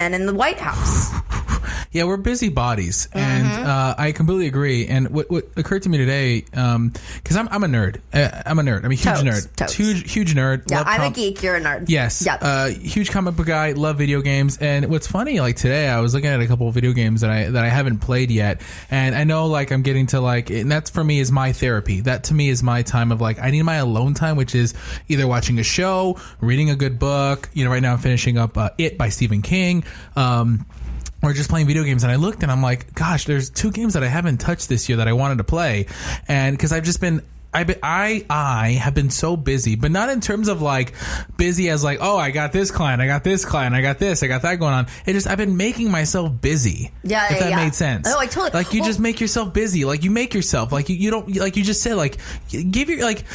men in the White House. Yeah, we're busybodies, and I completely agree. And what occurred to me today, because I'm a nerd. I'm a nerd. I'm a huge nerd. Totes. Huge nerd. Yeah, I'm a geek. You're a nerd. Yes. Yep. Huge comic book guy. Love video games. And what's funny, like today, I was looking at a couple of video games that I haven't played yet, and I know like I'm getting to like, and that's for me is my therapy. That to me is my time of like I need my alone time, which is either watching a show, reading a good book. You know, right now I'm finishing up It by Stephen King. Or just playing video games, and I looked and I'm like, gosh, there's 2 games that I haven't touched this year that I wanted to play, and because I've just been. I have been so busy, but not in terms of like busy as like, oh, I got this client, I got this client, I got this, I got that going on. It just, I've been making myself busy. Yeah, if that made sense. Oh, I totally. Like you just make yourself busy. Like you make yourself like you don't like you just said like give your like.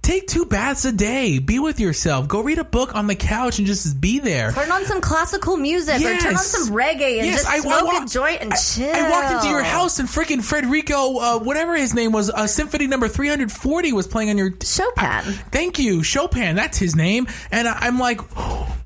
Take 2 baths a day. Be with yourself. Go read a book on the couch and just be there. Turn on some classical music or turn on some reggae and just smoke a joint and chill. I walked into your house and freaking Federico, whatever his name was, Symphony number 340 was playing on your... Chopin. Thank you. Chopin. That's his name. And I'm like...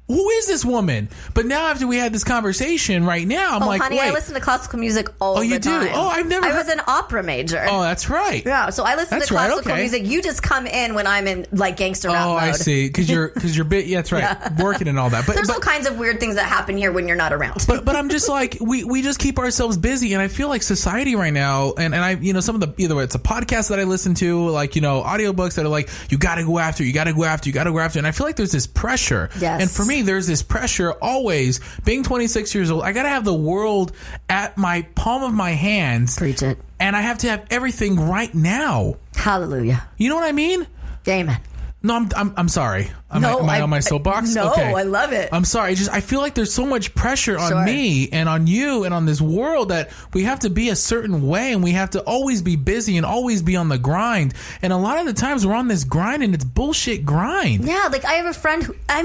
Who is this woman? But now after we had this conversation right now, I'm like, honey, wait. I listen to classical music all the time. Oh, you do? Oh, I've never... I was an opera major. Oh, that's right. Yeah, so I listen to classical music. You just come in when I'm in, like, gangster rap mode. Oh, I see. Because you're bit... Yeah, that's right. Yeah. Working and all that. But there's all kinds of weird things that happen here when you're not around. But I'm just like, we just keep ourselves busy, and I feel like society right now, and I, you know, some of the... Either it's a podcast that I listen to, like, you know, audiobooks that are like, you gotta go after, you gotta go after, you gotta go after. And I feel like there's this pressure. Yes. And for me, there's this pressure always being 26 years old. I gotta have the world at my palm of my hands. Preach it. And I have to have everything right now. Hallelujah. You know what I mean? Amen. No, I'm sorry. Am I on my soapbox? No, okay. I love it. I'm sorry. I feel like there's so much pressure on me and on you and on this world that we have to be a certain way, and we have to always be busy and always be on the grind. And a lot of the times we're on this grind, and it's bullshit grind. Yeah, like I have a friend who, I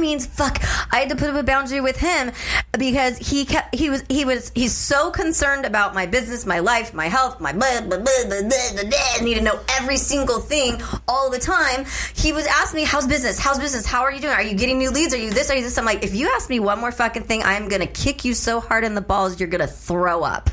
had to put up a boundary with him because he's so concerned about my business, my life, my health, my blah, blah, blah, blah, blah, blah, blah. I need to know every single thing all the time. He was asking me, how's business? How are you doing? Are you getting new leads? Are you this? Are you this? I'm like, if you ask me one more fucking thing, I am going to kick you so hard in the balls, you're going to throw up.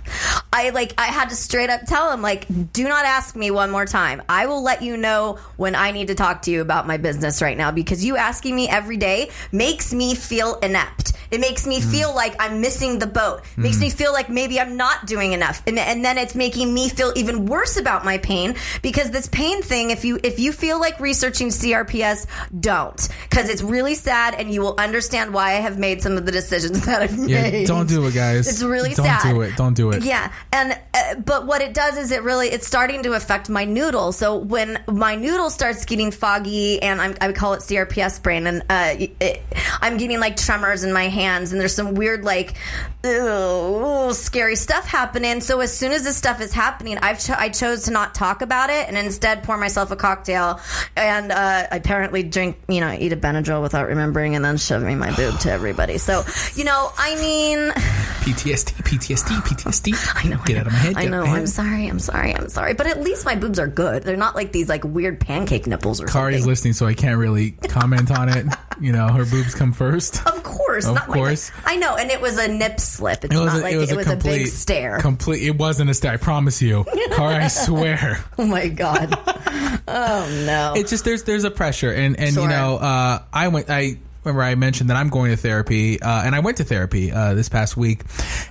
I had to straight up tell him, like, do not ask me one more time. I will let you know when I need to talk to you about my business right now, because you asking me every day makes me feel inept. It makes me feel like I'm missing the boat. It makes me feel like maybe I'm not doing enough. And then it's making me feel even worse about my pain, because this pain thing, if you feel like researching CRPS, don't. Because it's really sad, and you will understand why I have made some of the decisions that I've made. Yeah, don't do it, guys. It's really sad. Don't do it. Yeah. And but what it does is it's starting to affect my noodle. So when my noodle starts getting foggy, and I call it CRPS brain, and I'm getting like tremors in my hands, and there's some weird like scary stuff happening. So as soon as this stuff is happening, I chose to not talk about it, and instead pour myself a cocktail, and apparently drink, eat a Benadryl without remembering, and then shoving my boob to everybody. So PTSD. I know. Get out of my head. I know. I'm sorry. But at least my boobs are good. They're not like these like weird pancake nipples or something. Kari's listening, so I can't really comment on it. Her boobs come first. Of course. I know, and it was a nip slip. It was a big stare. It wasn't a stare, I promise you. Kari, I swear. Oh my God. Oh no. It's just there's a pressure, and sure. I remember I mentioned that I'm going to therapy, and I went to therapy this past week,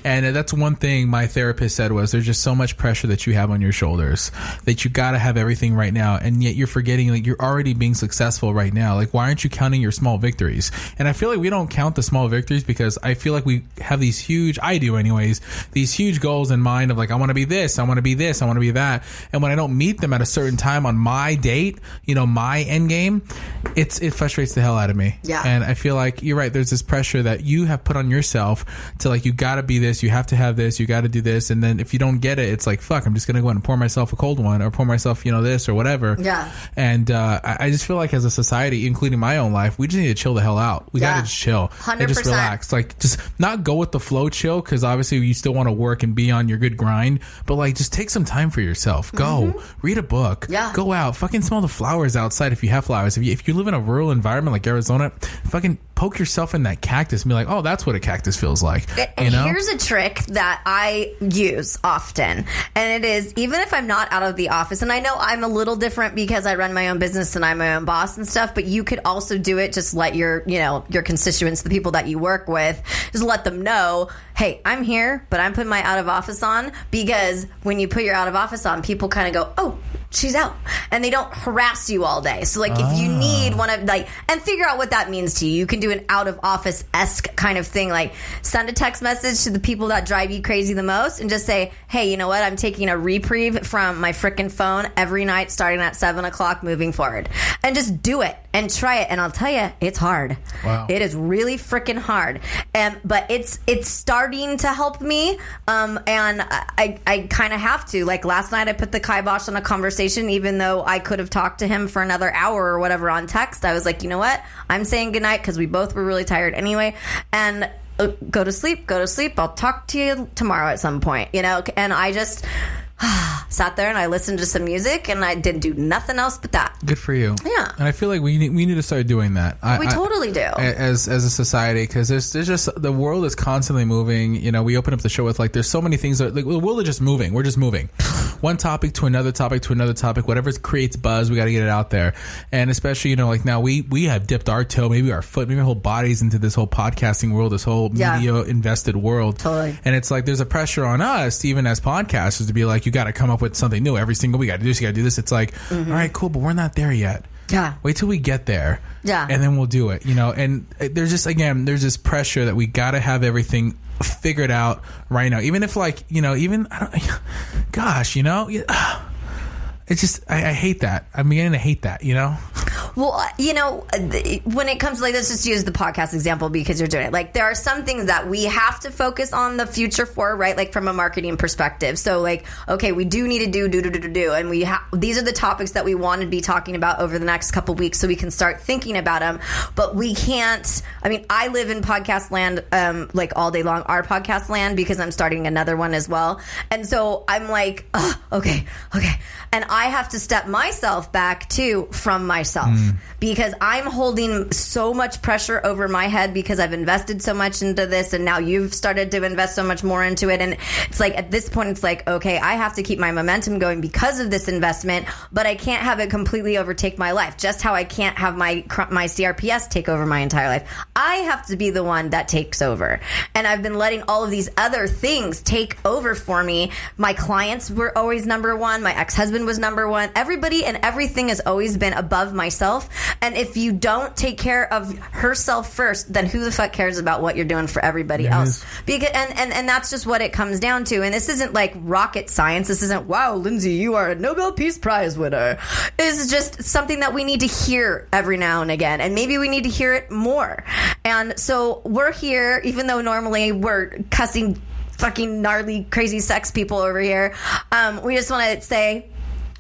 and that's one thing my therapist said was there's just so much pressure that you have on your shoulders that you got to have everything right now, and yet you're forgetting like you're already being successful right now. Like, why aren't you counting your small victories? And I feel like we don't count the small victories because I feel like we have these huge, I do anyways, these huge goals in mind of like, I want to be this, I want to be this, I want to be that, and when I don't meet them at a certain time on my date, my end game, it frustrates the hell out of me. Yeah. And I feel like you're right. There's this pressure that you have put on yourself to like, you got to be this, you have to have this, you got to do this. And then if you don't get it, it's like, fuck, I'm just going to go and pour myself a cold one or pour myself, this or whatever. Yeah. And I just feel like as a society, including my own life, we just need to chill the hell out. We got to just chill. 100%. And just relax. Like, just not go with the flow chill, because obviously you still want to work and be on your good grind. But like, just take some time for yourself. Go. Read a book. Yeah. Go out. Fucking smell the flowers outside if you have flowers. If you live in a rural environment like Arizona, fucking poke yourself in that cactus and be like, oh, that's what a cactus feels like. You know? Here's a trick that I use often, and it is, even if I'm not out of the office, and I know I'm a little different because I run my own business and I'm my own boss and stuff, but you could also do it. Just let your constituents, the people that you work with, just let them know, hey, I'm here, but I'm putting my out of office on, because when you put your out of office on, people kind of go, oh, she's out, and they don't harass you all day. So like, if you need one of and figure out what that means to you. You can do an out of office-esque kind of thing, like send a text message to the people that drive you crazy the most and just say, hey, you know what, I'm taking a reprieve from my frickin' phone every night starting at 7:00 moving forward, and just do it and try it. And I'll tell you, it's hard. Wow. It is really frickin' hard, but it's starting to help me, and I kind of have to. Like last night I put the kibosh on a conversation, even though I could have talked to him for another hour or whatever on text. I was like, you know what, I'm saying goodnight because we both were really tired anyway, and go to sleep. I'll talk to you tomorrow at some point, and I just sat there and I listened to some music and I didn't do nothing else but that. Good for you. Yeah. And I feel like we need to start doing that. We totally do. As a society, because there's just, the world is constantly moving. We open up the show with there's so many things that, the world is just moving. We're just moving. One topic to another topic to another topic. Whatever creates buzz, we got to get it out there. And especially, now we have dipped our toe, maybe our foot, maybe our whole bodies into this whole podcasting world, this whole media invested world. Totally. And it's like there's a pressure on us, even as podcasters, to be like, you got to come up with something new every single week. You got to do this, you got to do this. It's like, all right, cool, but we're not there yet. Yeah. Wait till we get there. Yeah. And then we'll do it, And there's just, again, there's this pressure that we got to have everything figured out right now. Even if it's just, I hate that. I'm beginning to hate that, Well, when it comes to let's just use the podcast example because you're doing it. Like, there are some things that we have to focus on the future for, right? Like from a marketing perspective. So okay, we do need to do, and these are the topics that we want to be talking about over the next couple weeks, so we can start thinking about them. But we can't. I mean, I live in podcast land, all day long, our podcast land, because I'm starting another one as well, and so I'm like, okay, and I have to step myself back too from myself. Because I'm holding so much pressure over my head because I've invested so much into this, and now you've started to invest so much more into it, and it's like at this point it's like, okay, I have to keep my momentum going because of this investment, but I can't have it completely overtake my life, just how I can't have my CRPS take over my entire life. I have to be the one that takes over, and I've been letting all of these other things take over for me. My clients were always number one, my ex-husband was number one, everybody and everything has always been above myself. And if you don't take care of herself first, then who the fuck cares about what you're doing for everybody else? Because and that's just what it comes down to. And this isn't like rocket science. This isn't, wow, Lindsay, you are a Nobel Peace Prize winner. This is just something that we need to hear every now and again. And maybe we need to hear it more. And so we're here, even though normally we're cussing fucking gnarly, crazy sex people over here. We just want to say,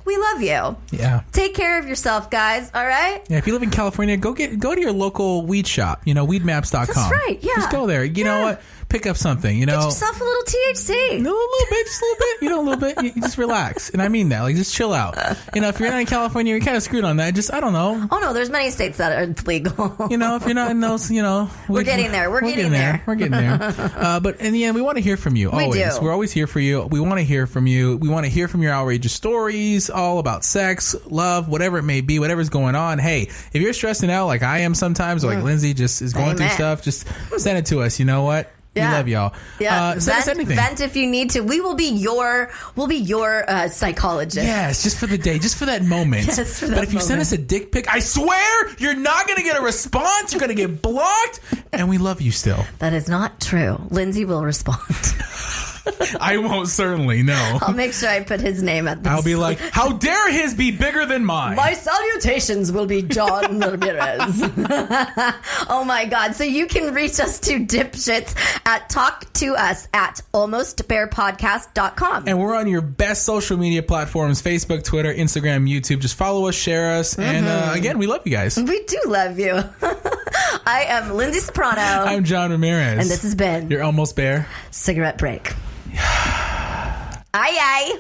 we love you. Yeah. Take care of yourself, guys. All right? Yeah, if you live in California, go to your local weed shop, weedmaps.com. That's right, yeah. Just go there. You know what? Pick up something, Get yourself a little THC. A little bit, just a little bit. A little bit. You just relax. And I mean that. Just chill out. If you're not in California, you're kind of screwed on that. Just, I don't know. Oh, no, there's many states that are legal. If you're not in those, we're getting there. We're getting there. We're getting there. But in the end, we want to hear from you. Always. We do. We're always here for you. We want to hear from you. We want to hear from your outrageous stories, all about sex, love, whatever it may be, whatever's going on. Hey, if you're stressing out like I am sometimes, or like Lindsay just is going through stuff, just send it to us. You know what? Yeah. We love y'all. Yeah. Send us anything. Vent if you need to. We will be your psychologist. Yes, just for the day, just for that moment. Yes, for that but if you send us a dick pic, I swear you're not going to get a response. You're going to get blocked, and we love you still. That is not true. Lindsay will respond. I won't, certainly, no. I'll make sure I put his name at the I'll be like, how dare his be bigger than mine? My salutations will be John Ramirez. Oh my God. So you can reach us to dipshits at talktous@almostbearpodcast.com. And we're on your best social media platforms, Facebook, Twitter, Instagram, YouTube. Just follow us, share us. And again, we love you guys. We do love you. I am Lindsay Soprano. I'm John Ramirez. And this has been your Almost Bear Cigarette Break. Aye, aye.